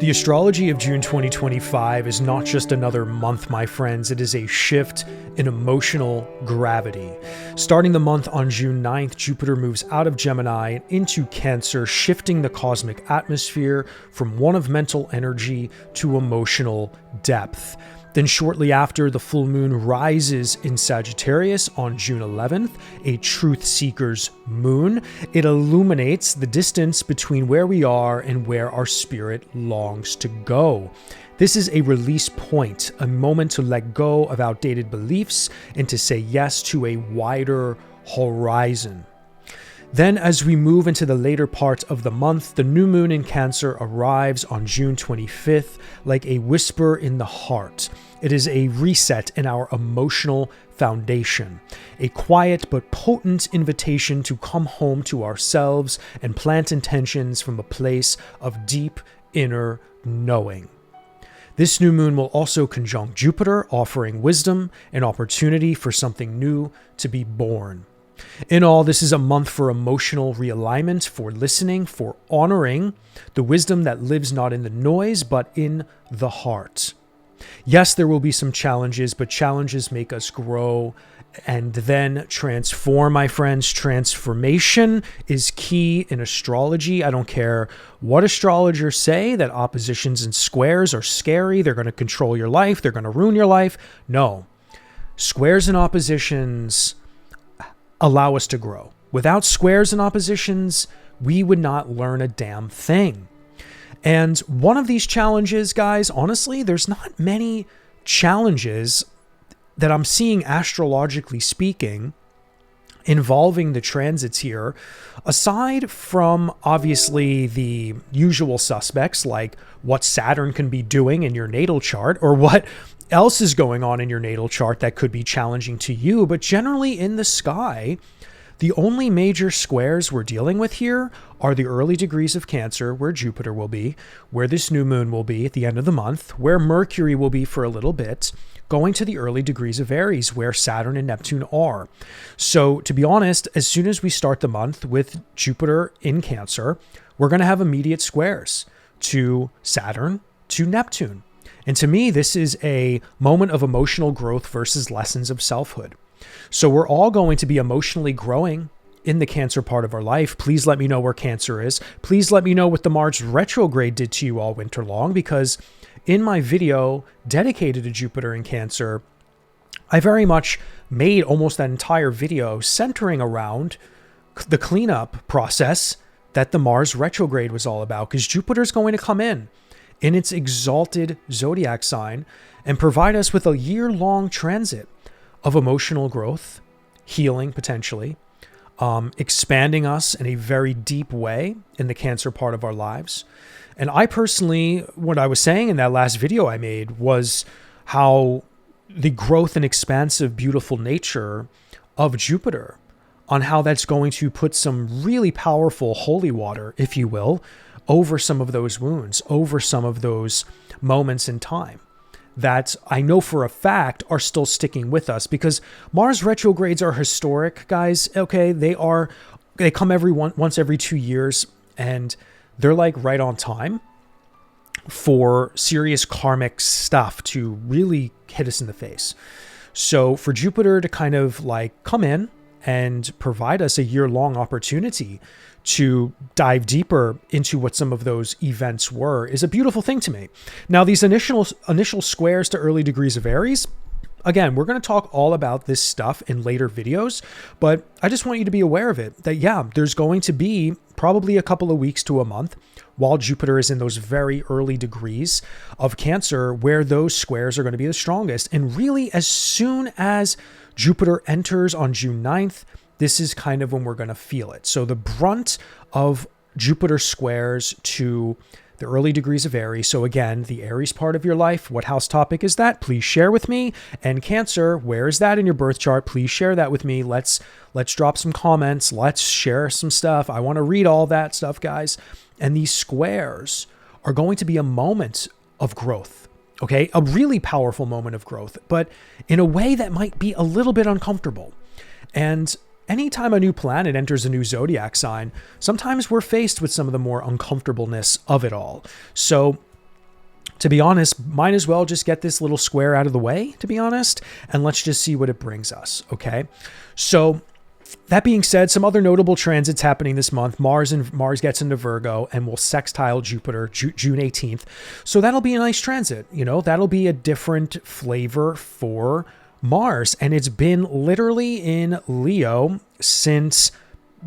The astrology of June 2025 is not just another month, my friends. It is a shift in emotional gravity. Starting the month on June 9th, Jupiter moves out of Gemini and into Cancer, shifting the cosmic atmosphere from one of mental energy to emotional depth. Then shortly after, the full moon rises in Sagittarius on June 11th, a truth seeker's moon. It illuminates the distance between where we are and where our spirit longs to go. This is a release point, a moment to let go of outdated beliefs and to say yes to a wider horizon. Then as we move into the later part of the month, the new moon in Cancer arrives on June 25th like a whisper in the heart. It is a reset in our emotional foundation, a quiet but potent invitation to come home to ourselves and plant intentions from a place of deep inner knowing. This new moon will also conjunct Jupiter, offering wisdom and opportunity for something new to be born. In all, this is a month for emotional realignment, for listening, for honoring the wisdom that lives not in the noise, but in the heart. Yes, there will be some challenges, but challenges make us grow and then transform, my friends. Transformation is key in astrology. I don't care what astrologers say, that oppositions and squares are scary. They're going to control your life. They're going to ruin your life. No. Squares and oppositions allow us to grow. Without squares and oppositions, we would not learn a damn thing. And one of these challenges, guys, honestly, there's not many challenges that I'm seeing astrologically speaking involving the transits here, aside from obviously the usual suspects like what Saturn can be doing in your natal chart or what else is going on in your natal chart that could be challenging to you. But generally in the sky, the only major squares we're dealing with here are the early degrees of Cancer, where Jupiter will be, where this new moon will be at the end of the month, where Mercury will be for a little bit, going to the early degrees of Aries, where Saturn and Neptune are. So to be honest, as soon as we start the month with Jupiter in Cancer, we're going to have immediate squares to Saturn, to Neptune. And to me, this is a moment of emotional growth versus lessons of selfhood. So we're all going to be emotionally growing in the Cancer part of our life. Please let me know where Cancer is. Please let me know what the Mars retrograde did to you all winter long, because in my video dedicated to Jupiter in Cancer, I very much made almost that entire video centering around the cleanup process that the Mars retrograde was all about, because Jupiter's going to come in its exalted zodiac sign and provide us with a year-long transit of emotional growth, healing potentially, expanding us in a very deep way in the Cancer part of our lives. And I personally, what I was saying in that last video I made was how the growth and expansive, beautiful nature of Jupiter, on how that's going to put some really powerful holy water, if you will, over some of those wounds, over some of those moments in time that I know for a fact are still sticking with us, because Mars retrogrades are historic, guys. Okay, they come once every 2 years, and they're like right on time for serious karmic stuff to really hit us in the face. So for Jupiter to kind of like come in and provide us a year-long opportunity to dive deeper into what some of those events were is a beautiful thing to me. Now, these initial squares to early degrees of Aries, again, we're going to talk all about this stuff in later videos, but I just want you to be aware of it, that yeah, there's going to be probably a couple of weeks to a month while Jupiter is in those very early degrees of Cancer where those squares are going to be the strongest. And really, as soon as Jupiter enters on June 9th, this is kind of when we're going to feel it. So the brunt of Jupiter squares to the early degrees of Aries. So again, the Aries part of your life, what house topic is that? Please share with me. And Cancer, where is that in your birth chart? Please share that with me. Let's drop some comments. Let's share some stuff. I want to read all that stuff, guys. And these squares are going to be a moment of growth. Okay, a really powerful moment of growth, but in a way that might be a little bit uncomfortable. And anytime a new planet enters a new zodiac sign, sometimes we're faced with some of the more uncomfortableness of it all. So to be honest, might as well just get this little square out of the way, to be honest, and let's just see what it brings us, okay? So that being said, some other notable transits happening this month. Mars gets into Virgo and will sextile Jupiter June 18th. So that'll be a nice transit. You know, that'll be a different flavor for Mars. And it's been literally in Leo since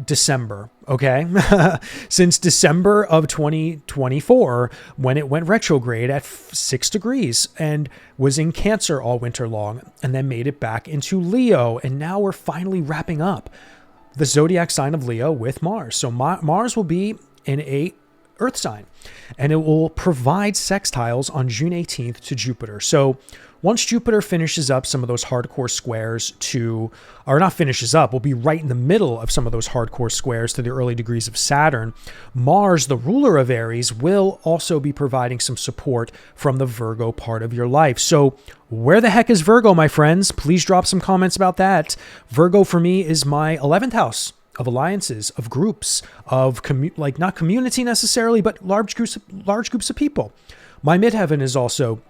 December, okay? Since December of 2024, when it went retrograde at 6 degrees and was in Cancer all winter long, and then made it back into Leo. And now we're finally wrapping up the zodiac sign of Leo with Mars. So Mars will be in a Earth sign, and it will provide sextiles on June 18th to Jupiter. So once Jupiter finishes up some of those hardcore squares or not finishes up, will be right in the middle of some of those hardcore squares to the early degrees of Saturn, Mars, the ruler of Aries, will also be providing some support from the Virgo part of your life. So where the heck is Virgo, my friends? Please drop some comments about that. Virgo for me is my 11th house of alliances, of groups, of not community necessarily, but large groups of people. My midheaven is also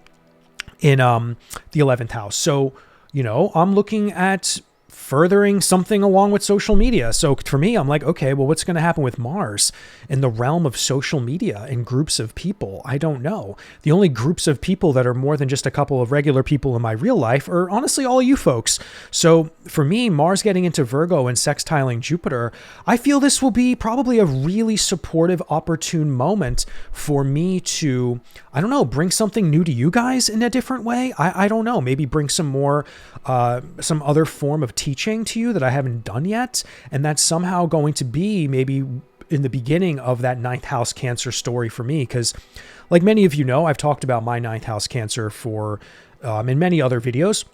in the 11th house. So, you know, I'm looking at furthering something along with social media. So for me, I'm like, okay, well, what's going to happen with Mars in the realm of social media and groups of people? I don't know. The only groups of people that are more than just a couple of regular people in my real life are honestly all you folks. So for me, Mars getting into Virgo and sextiling Jupiter, I feel this will be probably a really supportive, opportune moment for me to, I don't know, bring something new to you guys in a different way. I don't know, maybe bring some more, some other form of teaching to you that I haven't done yet. And that's somehow going to be maybe in the beginning of that 9th house Cancer story for me. Because like many of you know, I've talked about my 9th house Cancer for in many other videos,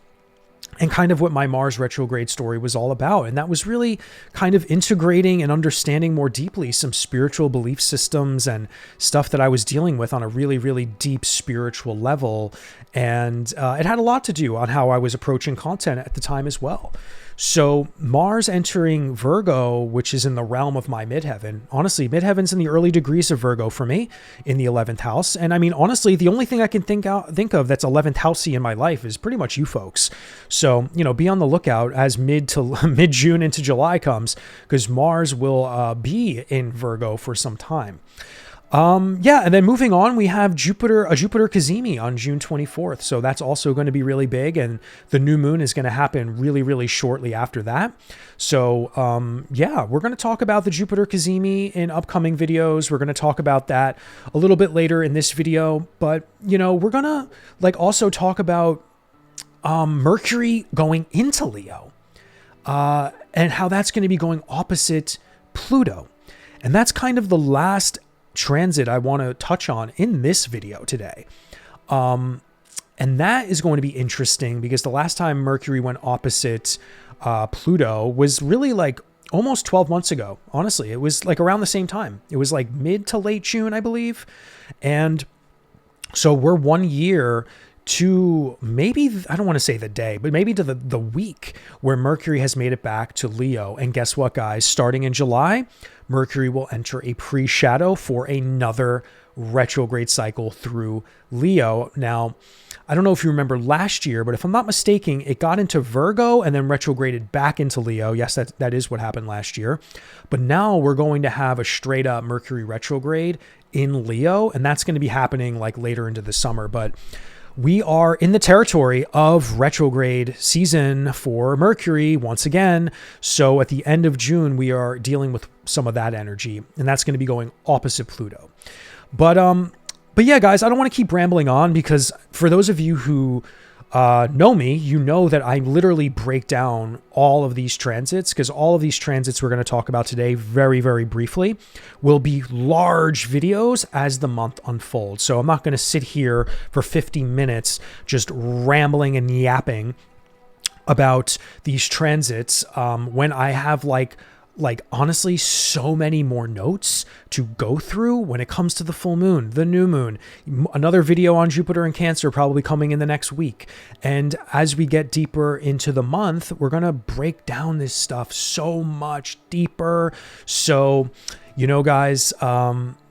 and kind of what my Mars retrograde story was all about. And that was really kind of integrating and understanding more deeply some spiritual belief systems and stuff that I was dealing with on a really, really deep spiritual level. And it had a lot to do on how I was approaching content at the time as well. So Mars entering Virgo, which is in the realm of my midheaven. Honestly, midheaven's in the early degrees of Virgo for me in the 11th house. And I mean, honestly, the only thing I can think of that's 11th housey in my life is pretty much you folks. So, you know, be on the lookout as mid-June into July comes, because Mars will be in Virgo for some time. Yeah, and then moving on, we have Jupiter Cazimi on June 24th. So that's also going to be really big, and the new moon is going to happen really, really shortly after that. So, yeah, we're going to talk about the Jupiter Cazimi in upcoming videos. We're going to talk about that a little bit later in this video, but, you know, we're going to like also talk about Mercury going into Leo, and how that's going to be going opposite Pluto. And that's kind of the last transit I want to touch on in this video today. And that is going to be interesting because the last time Mercury went opposite Pluto was really like almost 12 months ago. Honestly, it was like around the same time. It was like mid to late June, I believe. And so we're 1 year to maybe, I don't want to say the day, but maybe to the week where Mercury has made it back to Leo. And guess what, guys? Starting in July, Mercury will enter a pre-shadow for another retrograde cycle through Leo. Now, I don't know if you remember last year, but if I'm not mistaken, it got into Virgo and then retrograded back into Leo. Yes, that is what happened last year. But now we're going to have a straight up Mercury retrograde in Leo, and that's going to be happening like later into the summer. But we are in the territory of retrograde season for Mercury once again. So at the end of June, we are dealing with some of that energy, and that's going to be going opposite Pluto. But yeah, guys, I don't want to keep rambling on, because for those of you who know me, you know that I literally break down all of these transits, because all of these transits we're going to talk about today very, very briefly will be large videos as the month unfolds. So I'm not going to sit here for 50 minutes just rambling and yapping about these transits when I have like honestly so many more notes to go through when it comes to the full moon, the new moon, another video on Jupiter and Cancer probably coming in the next week. And as we get deeper into the month, we're going to break down this stuff so much deeper. So, you know, guys,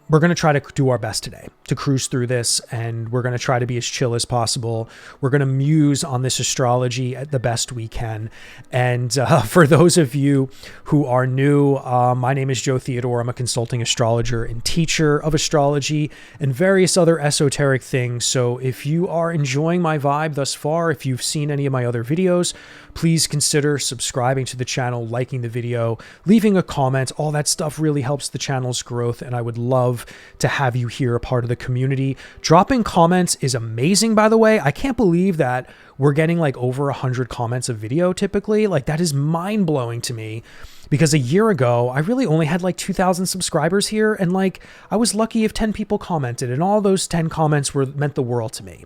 we're going to try to do our best today to cruise through this, and we're going to try to be as chill as possible. We're going to muse on this astrology at the best we can. And for those of you who are new, my name is Joe Theodore. I'm a consulting astrologer and teacher of astrology and various other esoteric things. So if you are enjoying my vibe thus far, if you've seen any of my other videos, please consider subscribing to the channel, liking the video, leaving a comment. All that stuff really helps the channel's growth, and I would love to have you here, a part of the community. Dropping comments is amazing, by the way. I can't believe that we're getting like over 100 comments a video typically. Like, that is mind-blowing to me, because a year ago, I really only had like 2,000 subscribers here, and like I was lucky if 10 people commented, and all those 10 comments meant the world to me.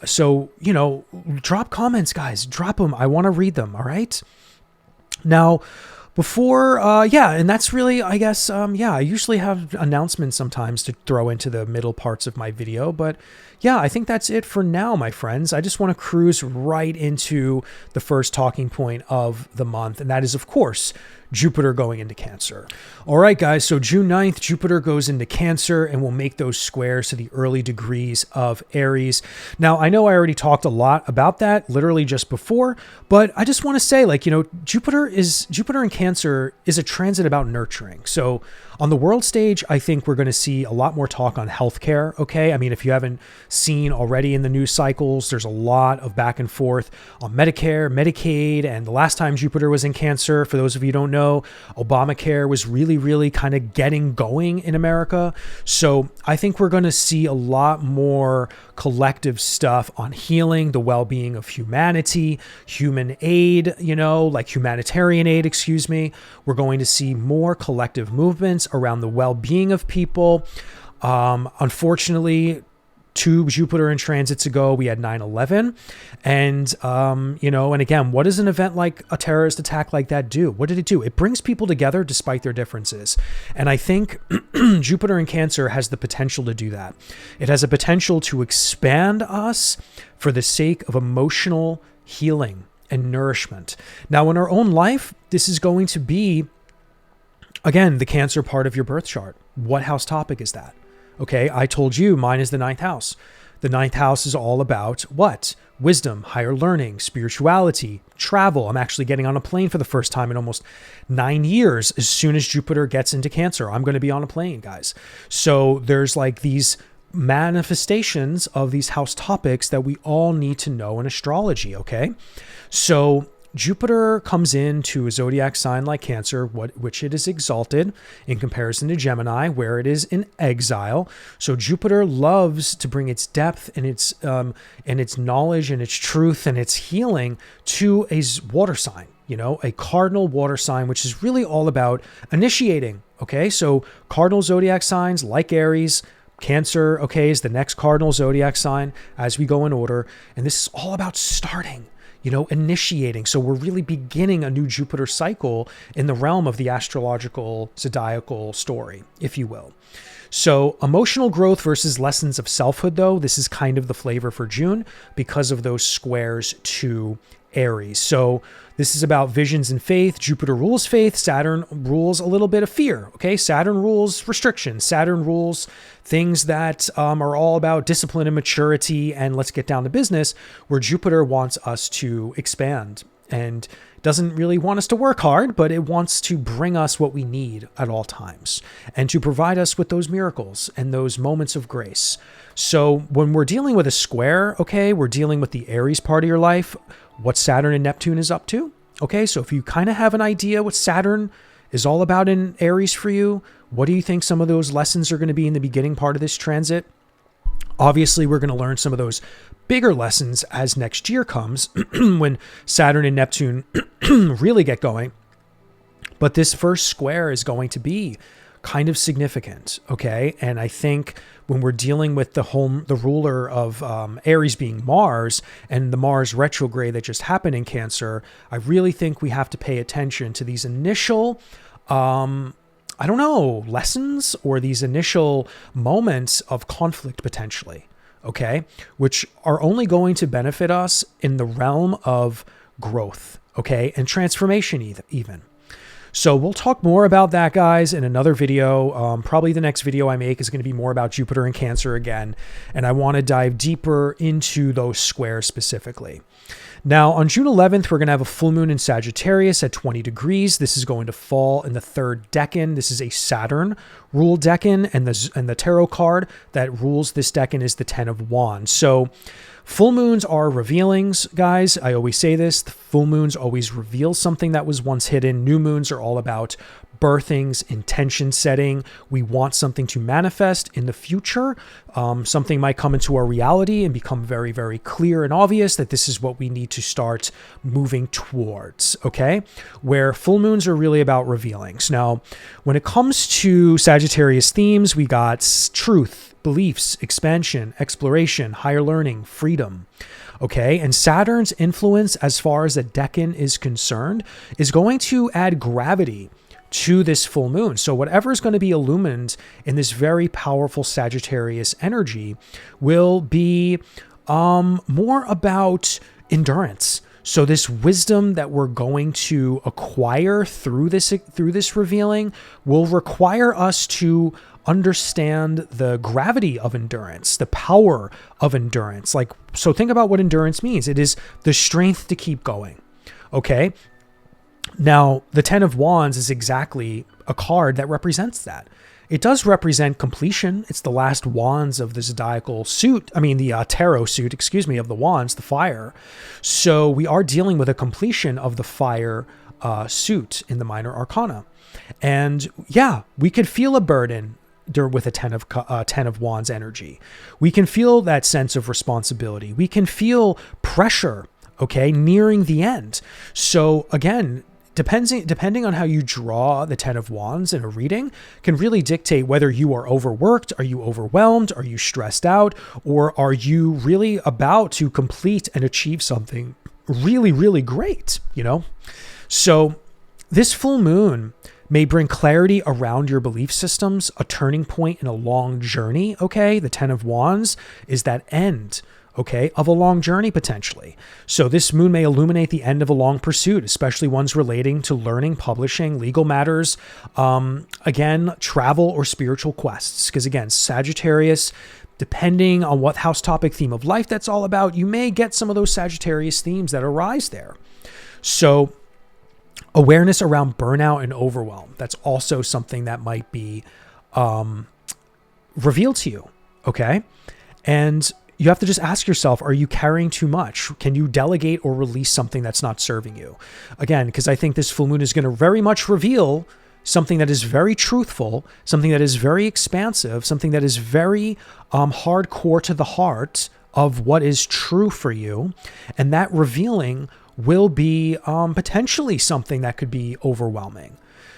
So, you know, drop comments, guys. Drop them. I want to read them, all right? Now, before, and that's really, I guess, I usually have announcements sometimes to throw into the middle parts of my video, but yeah, I think that's it for now, my friends. I just want to cruise right into the first talking point of the month, and that is, of course, Jupiter going into Cancer. All right, guys, so June 9th, Jupiter goes into Cancer and will make those squares to the early degrees of Aries. Now, I know I already talked a lot about that literally just before, but I just want to say, like, you know, Jupiter in Cancer is a transit about nurturing. So on the world stage, I think we're going to see a lot more talk on healthcare, okay? I mean, if you haven't seen already in the news cycles, there's a lot of back and forth on Medicare, Medicaid, and the last time Jupiter was in Cancer, for those of you who don't know, Obamacare was really kind of getting going in America. So I think we're going to see a lot more collective stuff on healing, the well-being of humanity, human aid, you know, like humanitarian aid, excuse me. We're going to see more collective movements around the well-being of people. Unfortunately, 2 Jupiter in transits ago, we had 9/11. And, you know, and again, what does an event like a terrorist attack like that do? What did it do? It brings people together despite their differences. And I think Jupiter in Cancer has the potential to do that. It has a potential to expand us for the sake of emotional healing and nourishment. Now, in our own life, this is going to be, again, the Cancer part of your birth chart. What house topic is that? Okay, I told you mine is the 9th house. The 9th house is all about what? Wisdom, higher learning, spirituality, travel. I'm actually getting on a plane for the first time in almost 9 years. As soon as Jupiter gets into Cancer, I'm going to be on a plane, guys. So there's like these manifestations of these house topics that we all need to know in astrology, okay? So Jupiter comes into a zodiac sign like Cancer, which it is exalted in comparison to Gemini, where it is in exile. So Jupiter loves to bring its depth and its knowledge and its truth and its healing to a water sign, you know, a cardinal water sign, which is really all about initiating. Okay, so cardinal zodiac signs like Aries, Cancer, okay, is the next cardinal zodiac sign as we go in order, and this is all about starting, you know, initiating. So we're really beginning a new Jupiter cycle in the realm of the astrological zodiacal story, if you will. So emotional growth versus lessons of selfhood, though, this is kind of the flavor for June because of those squares to Aries. So this is about visions and faith. Jupiter rules faith. Saturn rules a little bit of fear. Okay, Saturn rules restrictions. Saturn rules things that are all about discipline and maturity, and let's get down to business, where Jupiter wants us to expand and doesn't really want us to work hard, but it wants to bring us what we need at all times and to provide us with those miracles and those moments of grace. So when we're dealing with a square, okay, we're dealing with the Aries part of your life, what Saturn and Neptune is up to. Okay, so if you kind of have an idea what Saturn is all about in Aries for you, what do you think some of those lessons are going to be in the beginning part of this transit? Obviously, we're going to learn some of those bigger lessons as next year comes when Saturn and Neptune really get going. But this first square is going to be kind of significant, okay? And I think when we're dealing with the ruler of Aries being Mars and the Mars retrograde that just happened in Cancer, I really think we have to pay attention to these initial, lessons or these initial moments of conflict potentially, okay? Which are only going to benefit us in the realm of growth, okay? And transformation even. So we'll talk more about that, guys, in another video. Probably the next video I make is going to be more about Jupiter and Cancer again. And I want to dive deeper into those squares specifically. Now, on June 11th, we're going to have a full moon in Sagittarius at 20 degrees. This is going to fall in the third decan. This is a Saturn ruled decan, and the tarot card that rules this decan is the 10 of Wands. So full moons are revealings, guys. I always say this. The full moons always reveal something that was once hidden. New moons are all about birthings, intention setting. We want something to manifest in the future. Something might come into our reality and become very, very clear and obvious that this is what we need to start moving towards, okay? Where full moons are really about revealings. Now, when it comes to Sagittarius themes, we got truth, beliefs, expansion, exploration, higher learning, freedom. Okay, and Saturn's influence as far as the decan is concerned is going to add gravity to this full moon. So whatever is going to be illumined in this very powerful Sagittarius energy will be more about endurance. So this wisdom that we're going to acquire through this revealing will require us to understand the gravity of endurance, the power of endurance. So think about what endurance means. It is the strength to keep going. Okay. Now, the 10 of Wands is exactly a card that represents that. It does represent completion. It's the last wands of the zodiacal suit. The tarot suit, of the wands, the fire. So we are dealing with a completion of the fire suit in the minor arcana. And yeah, we could feel a burden with a 10 of Wands energy. We can feel that sense of responsibility. We can feel pressure, okay, nearing the end. So again, depending on how you draw the 10 of Wands in a reading can really dictate whether you are overworked, are you overwhelmed, are you stressed out, or are you really about to complete and achieve something really, really great, So this full moon may bring clarity around your belief systems, a turning point in a long journey, okay? The 10 of Wands is that end, okay, of a long journey potentially. So this moon may illuminate the end of a long pursuit, especially ones relating to learning, publishing, legal matters, again, travel or spiritual quests. Because again, Sagittarius, depending on what house topic theme of life that's all about, you may get some of those Sagittarius themes that arise there. So awareness around burnout and overwhelm. That's also something that might be revealed to you, okay? And you have to just ask yourself, are you carrying too much? Can you delegate or release something that's not serving you? Again, because I think this full moon is going to very much reveal something that is very truthful, something that is very expansive, something that is very hardcore to the heart of what is true for you. And that revealing will be potentially something that could be overwhelming.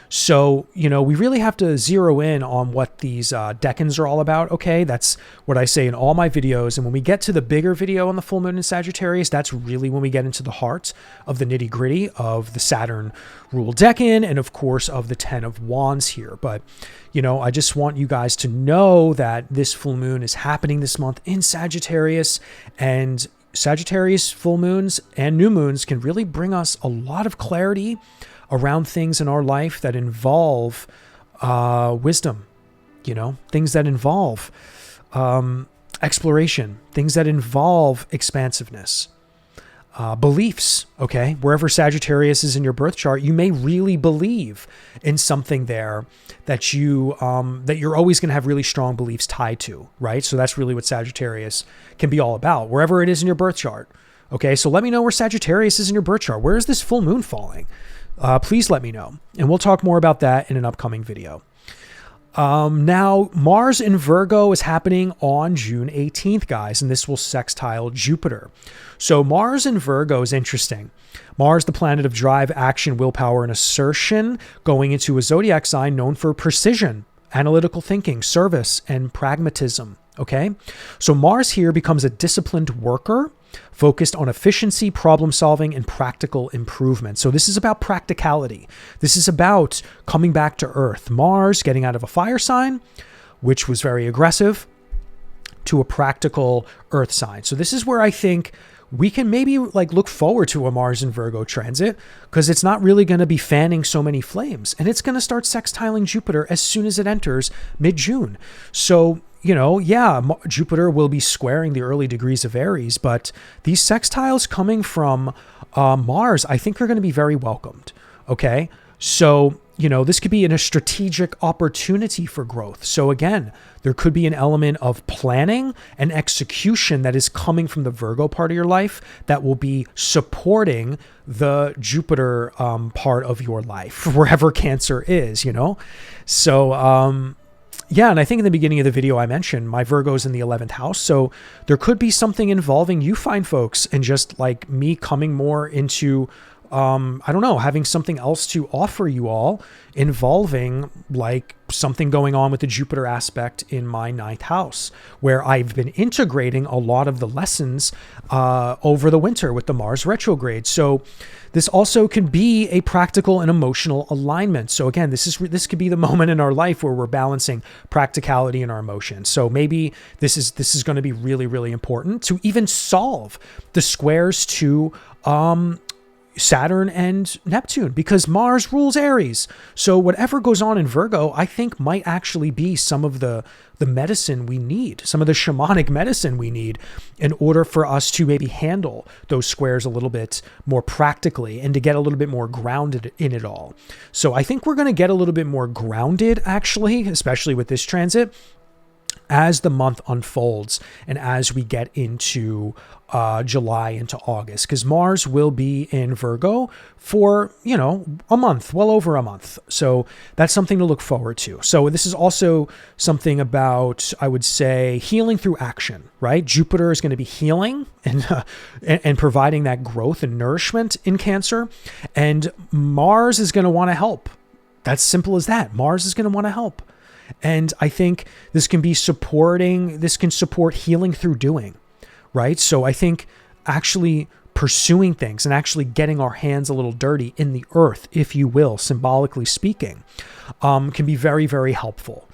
So, we really have to zero in on what these decans are all about, okay? That's what I say in all my videos. And when we get to the bigger video on the full moon in Sagittarius, that's really when we get into the heart of the nitty gritty of the Saturn ruled decan and, of course, of the 10 of Wands here. But, I just want you guys to know that this full moon is happening this month in Sagittarius, and Sagittarius full moons and new moons can really bring us a lot of clarity around things in our life that involve wisdom, things that involve exploration, things that involve expansiveness, beliefs, okay? Wherever Sagittarius is in your birth chart, you may really believe in something there that you're always going to have really strong beliefs tied to, right? So that's really what Sagittarius can be all about, wherever it is in your birth chart. Okay, so let me know where Sagittarius is in your birth chart. Where is this full moon falling? Please let me know. And we'll talk more about that in an upcoming video. Now, Mars in Virgo is happening on June 18th, guys, and this will sextile Jupiter. So Mars in Virgo is interesting. Mars, the planet of drive, action, willpower, and assertion, going into a zodiac sign known for precision, analytical thinking, service, and pragmatism. Okay, so Mars here becomes a disciplined worker, focused on efficiency, problem solving, and practical improvement. So this is about practicality. This is about coming back to Earth. Mars getting out of a fire sign, which was very aggressive, to a practical Earth sign. So this is where I think we can maybe like look forward to a Mars and Virgo transit, because it's not really going to be fanning so many flames, and it's going to start sextiling Jupiter as soon as it enters mid-June. So, yeah, Jupiter will be squaring the early degrees of Aries, but these sextiles coming from Mars, I think, are going to be very welcomed. Okay. So, this could be a strategic opportunity for growth. So again, there could be an element of planning and execution that is coming from the Virgo part of your life that will be supporting the Jupiter part of your life, wherever Cancer is, So, yeah, and I think in the beginning of the video I mentioned my Virgo's in the 11th house. So there could be something involving you fine folks and just like me coming more into, I don't know, having something else to offer you all involving like something going on with the Jupiter aspect in my 9th house, where I've been integrating a lot of the lessons over the winter with the Mars retrograde. So this also can be a practical and emotional alignment. So again, this could be the moment in our life where we're balancing practicality and our emotions. So maybe this is going to be really, really important to even solve the squares to Saturn and Neptune, because Mars rules Aries. So whatever goes on in Virgo, I think might actually be some of the medicine we need, some of the shamanic medicine we need in order for us to maybe handle those squares a little bit more practically and to get a little bit more grounded in it all. So I think we're going to get a little bit more grounded, actually, especially with this transit, as the month unfolds and as we get into July into August, because Mars will be in Virgo for, a month, well over a month. So that's something to look forward to. So this is also something about, I would say, healing through action, right? Jupiter is going to be healing and providing that growth and nourishment in Cancer, and Mars is going to want to help. That's simple as that. Mars is going to want to help. And I think this can support healing through doing, right? So I think actually pursuing things and actually getting our hands a little dirty in the earth, if you will, symbolically speaking, can be very, very helpful.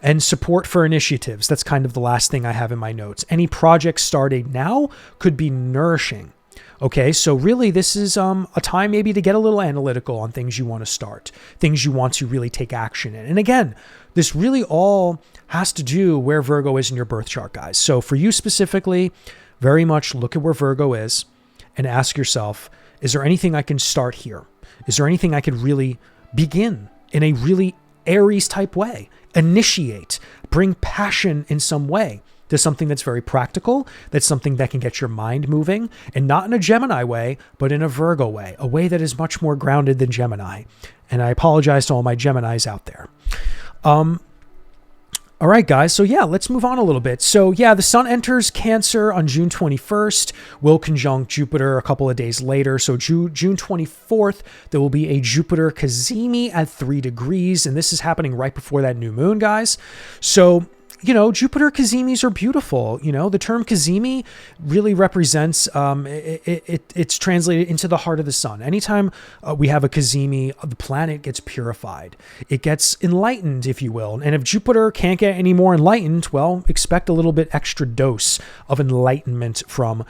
And support for initiatives. That's kind of the last thing I have in my notes. Any project started now could be nourishing. Okay, so really this is a time maybe to get a little analytical on things you want to start, things you want to really take action in. And again, this really all has to do where Virgo is in your birth chart, guys. So for you specifically, very much look at where Virgo is and ask yourself, is there anything I can start here? Is there anything I could really begin in a really Aries type way? Initiate, bring passion in some way to something that's very practical, that's something that can get your mind moving, and not in a Gemini way, but in a Virgo way, a way that is much more grounded than Gemini. And I apologize to all my Geminis out there. All right, guys. So yeah, let's move on a little bit. So yeah, the sun enters Cancer on June 21st, will conjunct Jupiter a couple of days later. So June 24th, there will be a Jupiter Cazimi at 3 degrees. And this is happening right before that new moon, guys. So Jupiter Cazimis are beautiful. The term Cazimi really represents, it's translated into the heart of the sun. Anytime we have a Cazimi, the planet gets purified. It gets enlightened, if you will. And if Jupiter can't get any more enlightened, well, expect a little bit extra dose of enlightenment for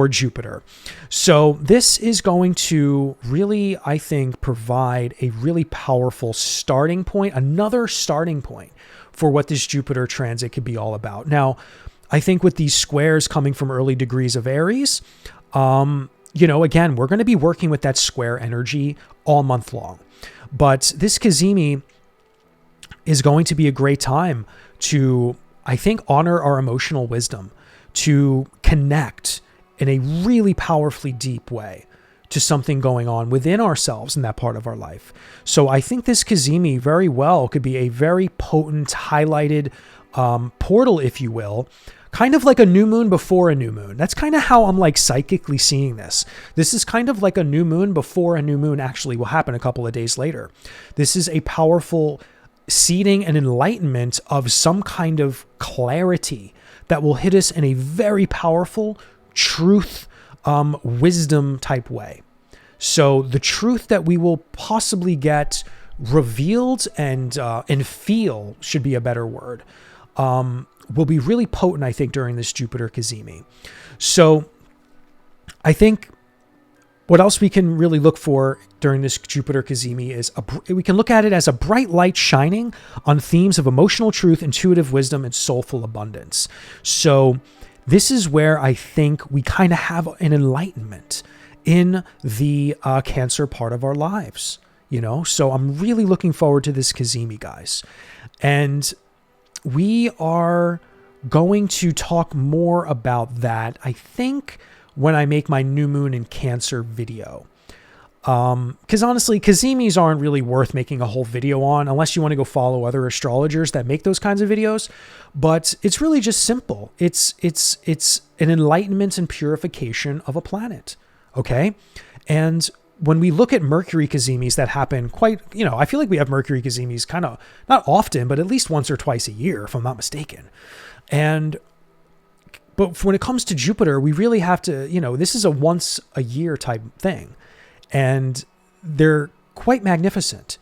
Jupiter. So this is going to really, I think, provide a really powerful starting point, another starting point for what this Jupiter transit could be all about. Now, I think with these squares coming from early degrees of Aries, again, we're going to be working with that square energy all month long. But this Cazimi is going to be a great time to, I think, honor our emotional wisdom, to connect in a really powerfully deep way to something going on within ourselves in that part of our life. So I think this Cazimi very well could be a very potent, highlighted portal, if you will, kind of like a new moon before a new moon. That's kind of how I'm like psychically seeing this. This is kind of like a new moon before a new moon actually will happen a couple of days later. This is a powerful seeding and enlightenment of some kind of clarity that will hit us in a very powerful truth, wisdom type way. So the truth that we will possibly get revealed and feel should be a better word, will be really potent, I think, during this Jupiter Cazimi. So I think what else we can really look for during this Jupiter Cazimi is we can look at it as a bright light shining on themes of emotional truth, intuitive wisdom, and soulful abundance. So this is where I think we kind of have an enlightenment in the Cancer part of our lives, you know? So I'm really looking forward to this Cazimi, guys. And we are going to talk more about that, I think, when I make my new moon in Cancer video. Because honestly, Cazimis aren't really worth making a whole video on unless you want to go follow other astrologers that make those kinds of videos. But it's really just simple. It's an enlightenment and purification of a planet. Okay. And when we look at Mercury Cazimis that happen quite, you know, I feel like we have Mercury Cazimis kind of not often, but at least once or twice a year, if I'm not mistaken. But when it comes to Jupiter, we really have to, you know, this is a once a year type thing, and they're quite magnificent.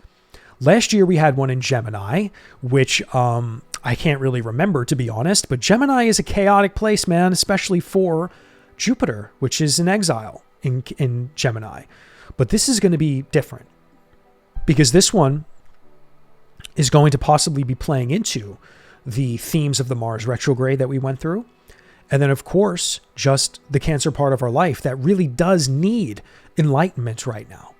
Last year we had one in Gemini, which I can't really remember, to be honest, but Gemini is a chaotic place, man, especially for Jupiter, which is in exile in Gemini. But this is going to be different because this one is going to possibly be playing into the themes of the Mars retrograde that we went through. And then, of course, just the Cancer part of our life that really does need enlightenment right now.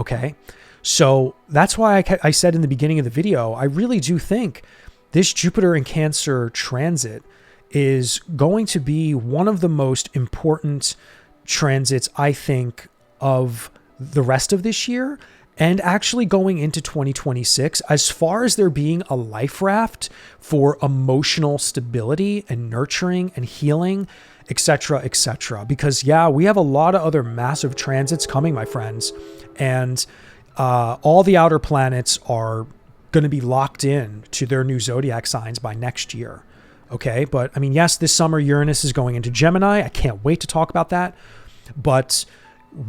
Okay. So that's why I said in the beginning of the video, I really do think this Jupiter in Cancer transit is going to be one of the most important transits, I think, of the rest of this year and actually going into 2026, as far as there being a life raft for emotional stability and nurturing and healing, etc., etc. Because yeah, we have a lot of other massive transits coming, my friends, and all the outer planets are going to be locked in to their new zodiac signs by next year. Okay, but I mean, yes, this summer Uranus is going into Gemini. I can't wait to talk about that. But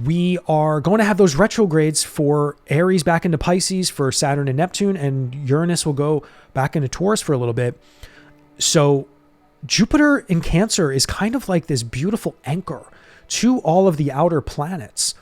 we are going to have those retrogrades for Aries back into Pisces for Saturn and Neptune, and Uranus will go back into Taurus for a little bit. So Jupiter in Cancer is kind of like this beautiful anchor to all of the outer planets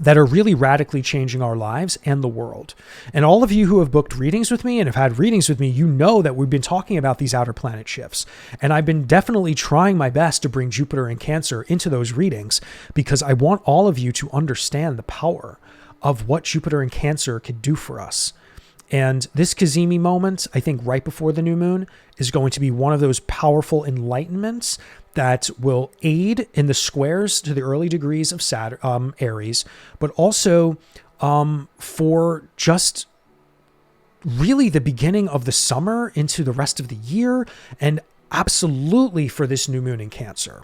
that are really radically changing our lives and the world. And all of you who have booked readings with me and have had readings with me, you know that we've been talking about these outer planet shifts. And I've been definitely trying my best to bring Jupiter in Cancer into those readings because I want all of you to understand the power of what Jupiter in Cancer could do for us. And this Cazimi moment, I think right before the new moon, is going to be one of those powerful enlightenments that will aid in the squares to the early degrees of Saturn, Aries, but also for just really the beginning of the summer into the rest of the year, and absolutely for this new moon in Cancer.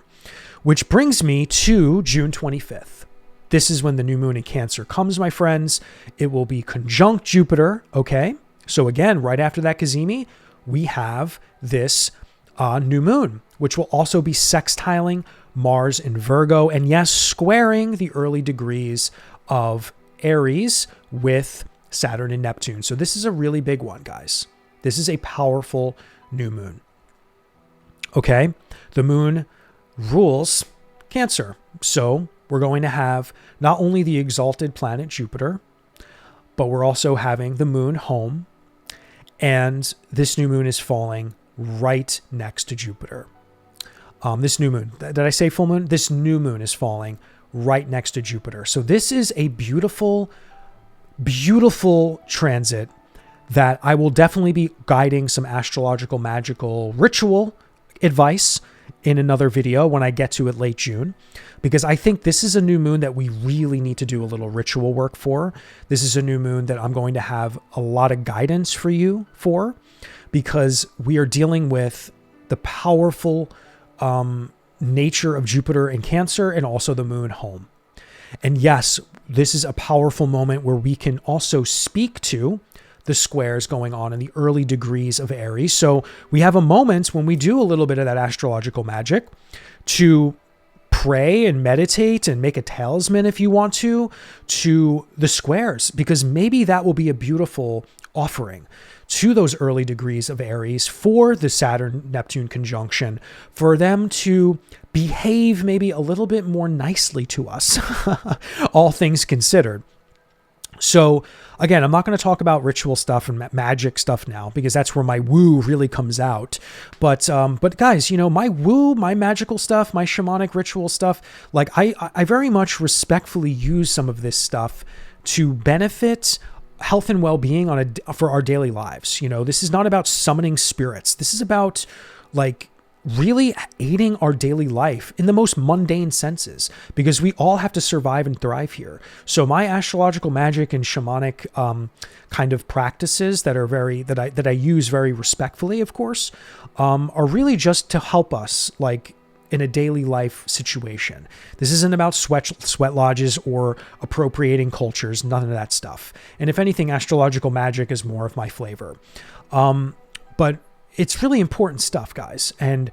Which brings me to June 25th. This is when the new moon in Cancer comes, my friends. It will be conjunct Jupiter, okay? So again, right after that Cazimi, we have this new moon, which will also be sextiling Mars in Virgo, and yes, squaring the early degrees of Aries with Saturn and Neptune. So this is a really big one, guys. This is a powerful new moon. Okay, the moon rules Cancer. So we're going to have not only the exalted planet Jupiter, but we're also having the moon home, and this new moon is falling right next to Jupiter. This new moon, did I say full moon? This new moon is falling right next to Jupiter. So this is a beautiful, beautiful transit that I will definitely be guiding some astrological, magical, ritual advice in another video when I get to it late June, because I think this is a new moon that we really need to do a little ritual work for. This is a new moon that I'm going to have a lot of guidance for you for, because we are dealing with the powerful nature of Jupiter in Cancer and also the moon home. And yes, this is a powerful moment where we can also speak to the squares going on in the early degrees of Aries. So we have a moment when we do a little bit of that astrological magic to pray and meditate and make a talisman, if you want to the squares, because maybe that will be a beautiful offering to those early degrees of Aries for the Saturn-Neptune conjunction, for them to behave maybe a little bit more nicely to us, all things considered. So again, I'm not going to talk about ritual stuff and magic stuff now, because that's where my woo really comes out. But guys, you know, my woo, my magical stuff, my shamanic ritual stuff, like I very much respectfully use some of this stuff to benefit health and well-being for our daily lives. You know, this is not about summoning spirits. This is about like really aiding our daily life in the most mundane senses, because we all have to survive and thrive here. So my astrological magic and shamanic kind of practices that I use very respectfully, of course, are really just to help us like in a daily life situation. This isn't about sweat lodges or appropriating cultures, none of that stuff. And if anything, astrological magic is more of my flavor. But it's really important stuff, guys. And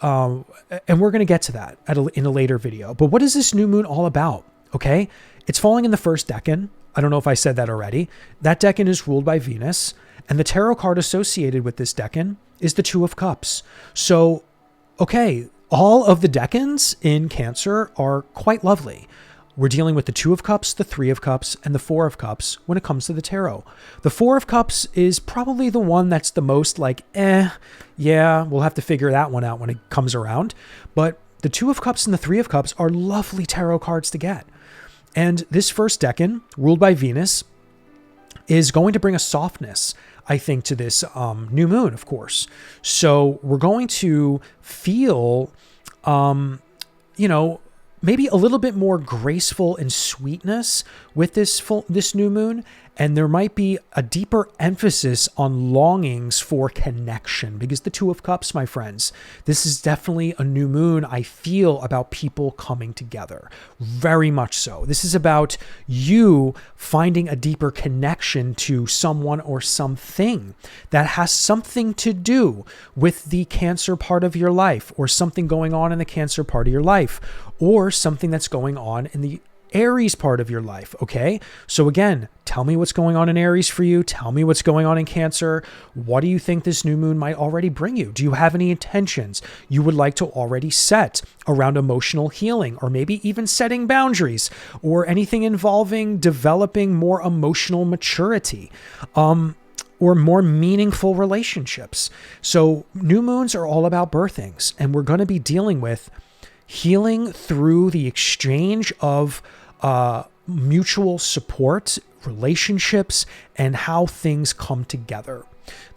we're going to get to that in a later video. But what is this new moon all about? Okay. It's falling in the first decan. I don't know if I said that already. That decan is ruled by Venus, and the tarot card associated with this decan is the Two of Cups. So, okay, all of the decans in Cancer are quite lovely. We're dealing with the Two of Cups, the Three of Cups, and the Four of Cups when it comes to the tarot. The Four of Cups is probably the one that's the most like, yeah, we'll have to figure that one out when it comes around. But the Two of Cups and the Three of Cups are lovely tarot cards to get. And this first decan, ruled by Venus, is going to bring a softness, I think, to this new moon, of course. So we're going to feel, you know, maybe a little bit more graceful and sweetness with this new moon. And there might be a deeper emphasis on longings for connection, because the Two of Cups, my friends, this is definitely a new moon. I feel about people coming together, very much so. This is about you finding a deeper connection to someone or something that has something to do with the Cancer part of your life, or something going on in the Cancer part of your life, or something that's going on in the Aries part of your life. Okay. So again, tell me what's going on in Aries for you. Tell me what's going on in Cancer. What do you think this new moon might already bring you? Do you have any intentions you would like to already set around emotional healing, or maybe even setting boundaries, or anything involving developing more emotional maturity, or more meaningful relationships? So new moons are all about birthings, and we're going to be dealing with healing through the exchange of mutual support, relationships, and how things come together.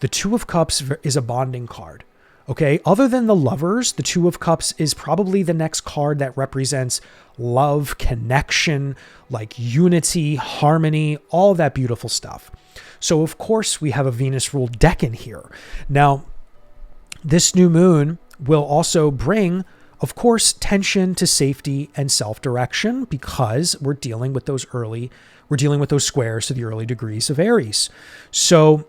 The Two of Cups is a bonding card. Okay, other than the Lovers, the Two of Cups is probably the next card that represents love, connection, like unity, harmony, all that beautiful stuff. So of course we have a Venus-ruled decan here. Now, this new moon will also bring, of course, tension to safety and self-direction, because we're dealing with those squares to the early degrees of Aries. So,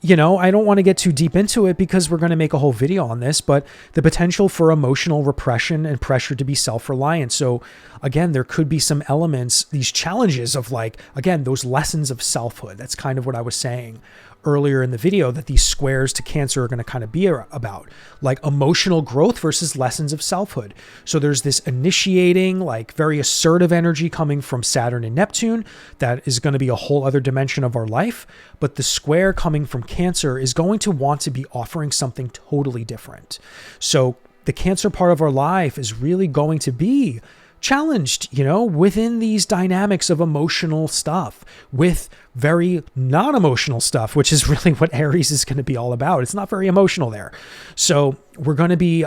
you know, I don't want to get too deep into it, because we're going to make a whole video on this, but the potential for emotional repression and pressure to be self-reliant. So again, there could be some elements, these challenges of like, again, those lessons of selfhood. That's kind of what I was saying earlier in the video, that these squares to Cancer are going to kind of be about, like emotional growth versus lessons of selfhood. So there's this initiating, like very assertive energy coming from Saturn and Neptune that is going to be a whole other dimension of our life. But the square coming from Cancer is going to want to be offering something totally different. So the Cancer part of our life is really going to be challenged, you know, within these dynamics of emotional stuff with very non-emotional stuff, which is really what Aries is going to be all about. It's not very emotional there. So we're going to be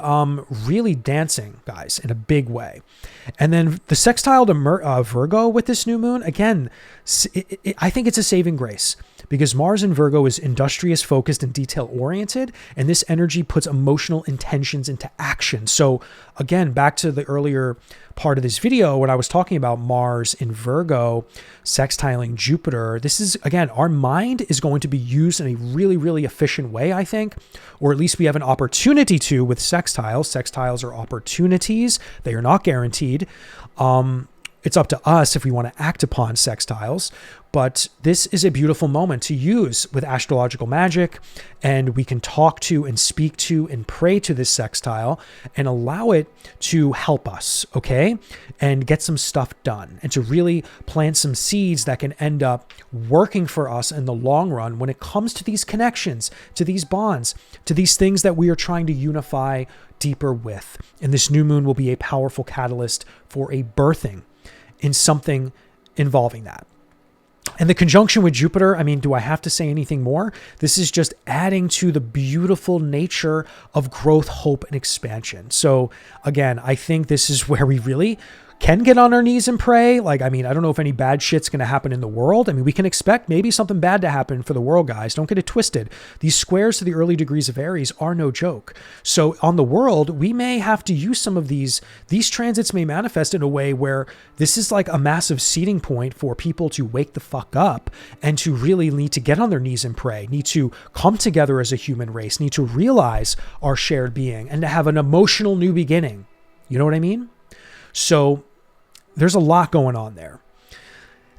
really dancing, guys, in a big way. And then the sextile to Virgo with this new moon, again, I think it's a saving grace, because Mars in Virgo is industrious, focused, and detail-oriented, and this energy puts emotional intentions into action. So again, back to the earlier part of this video when I was talking about Mars in Virgo sextiling Jupiter, this is, again, our mind is going to be used in a really, really efficient way, I think, or at least we have an opportunity to with sextiles. Sextiles are opportunities. They are not guaranteed. it's up to us if we want to act upon sextiles, but this is a beautiful moment to use with astrological magic, and we can talk to and speak to and pray to this sextile and allow it to help us, okay? And get some stuff done and to really plant some seeds that can end up working for us in the long run when it comes to these connections, to these bonds, to these things that we are trying to unify deeper with. And this new moon will be a powerful catalyst for a birthing in something involving that. And the conjunction with Jupiter, I mean, do I have to say anything more? This is just adding to the beautiful nature of growth, hope, and expansion. So again, I think this is where we really can get on our knees and pray. Like, I mean, I don't know if any bad shit's going to happen in the world. I mean, we can expect maybe something bad to happen for the world, guys. Don't get it twisted. These squares to the early degrees of Aries are no joke. So on the world, we may have to use some of these transits may manifest in a way where this is like a massive seeding point for people to wake the fuck up and to really need to get on their knees and pray, need to come together as a human race, need to realize our shared being and to have an emotional new beginning. You know what I mean? So there's a lot going on there.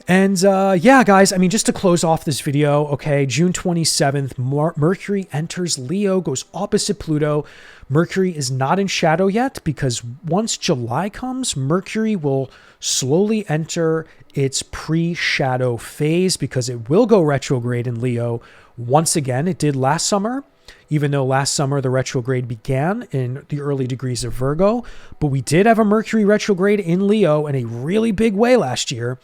And yeah, guys, I mean, just to close off this video, okay, June 27th, Mercury enters Leo, goes opposite Pluto. Mercury is not in shadow yet because once July comes, Mercury will slowly enter its pre-shadow phase because it will go retrograde in Leo once again. It did last summer. Even though last summer the retrograde began in the early degrees of Virgo, but we did have a Mercury retrograde in Leo in a really big way last year.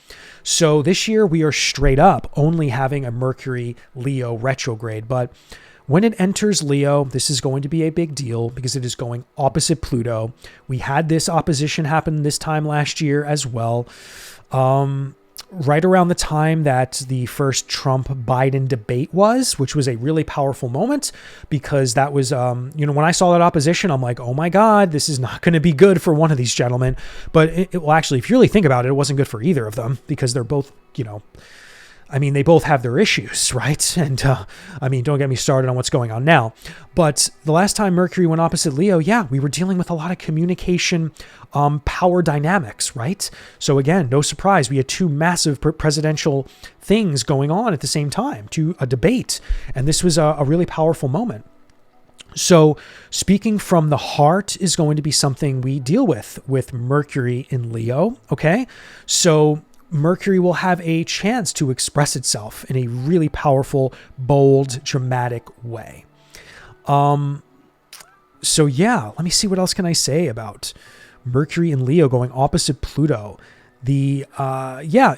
So this year we are straight up only having a Mercury Leo retrograde. But when it enters Leo, this is going to be a big deal because it is going opposite Pluto. We had this opposition happen this time last year as well. Right around the time that the first Trump-Biden debate was, which was a really powerful moment because that was, when I saw that opposition, I'm like, oh my God, this is not going to be good for one of these gentlemen. But well, actually, if you really think about it, it wasn't good for either of them because they're both, I mean, they both have their issues, right? And I mean, don't get me started on what's going on now. But the last time Mercury went opposite Leo, yeah, we were dealing with a lot of communication, power dynamics, right? So again, no surprise, we had two massive presidential things going on at the same time, a debate. And this was a really powerful moment. So speaking from the heart is going to be something we deal with Mercury in Leo, okay? So Mercury will have a chance to express itself in a really powerful, bold, dramatic way. So yeah, let me see what else can I say about Mercury and Leo going opposite Pluto. The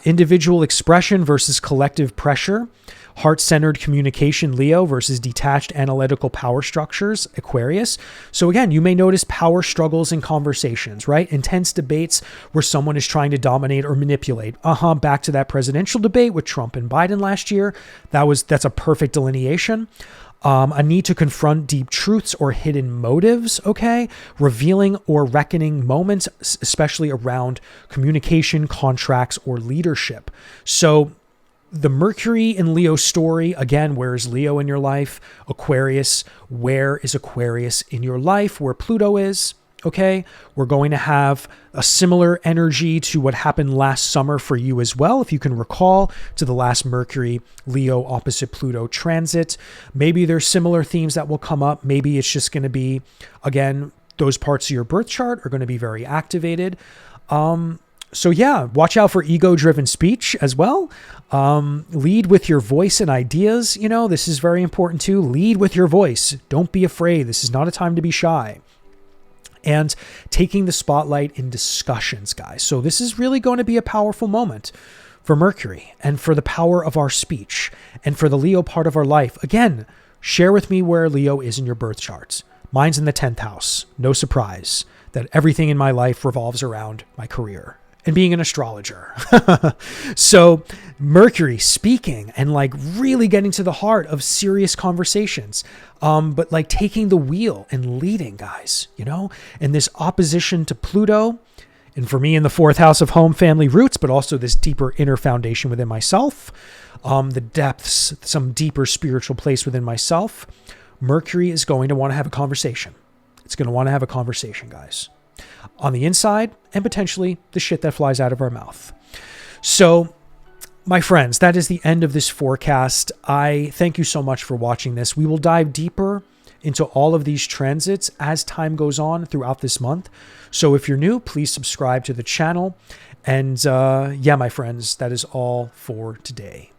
individual expression versus collective pressure. Heart-centered communication, Leo, versus detached analytical power structures, Aquarius. So again, you may notice power struggles in conversations, right? Intense debates where someone is trying to dominate or manipulate. Back to that presidential debate with Trump and Biden last year. That's a perfect delineation. A need to confront deep truths or hidden motives, okay? Revealing or reckoning moments, especially around communication, contracts, or leadership. So the Mercury and Leo story, again, where is Leo in your life? Aquarius, where is Aquarius in your life? Where Pluto is, okay? We're going to have a similar energy to what happened last summer for you as well, if you can recall, to the last Mercury, Leo opposite Pluto transit. Maybe there's similar themes that will come up. Maybe it's just going to be, again, those parts of your birth chart are going to be very activated. So yeah, watch out for ego-driven speech as well. Lead with your voice and ideas. This is very important too. Lead with your voice. Don't be afraid. This is not a time to be shy. And taking the spotlight in discussions, guys. So this is really going to be a powerful moment for Mercury and for the power of our speech and for the Leo part of our life. Again, share with me where Leo is in your birth charts. Mine's in the 10th house. No surprise that everything in my life revolves around my career and being an astrologer. So Mercury speaking and really getting to the heart of serious conversations, but taking the wheel and leading, guys, and this opposition to Pluto. And for me in the 4th house of home, family, roots, but also this deeper inner foundation within myself, the depths, some deeper spiritual place within myself. Mercury is going to want to have a conversation. It's going to want to have a conversation, guys. on the inside and potentially the shit that flies out of our mouth. So, my friends, that is the end of this forecast. I thank you so much for watching this. We will dive deeper into all of these transits as time goes on throughout this month. So if you're new, please subscribe to the channel. And yeah, my friends, that is all for today.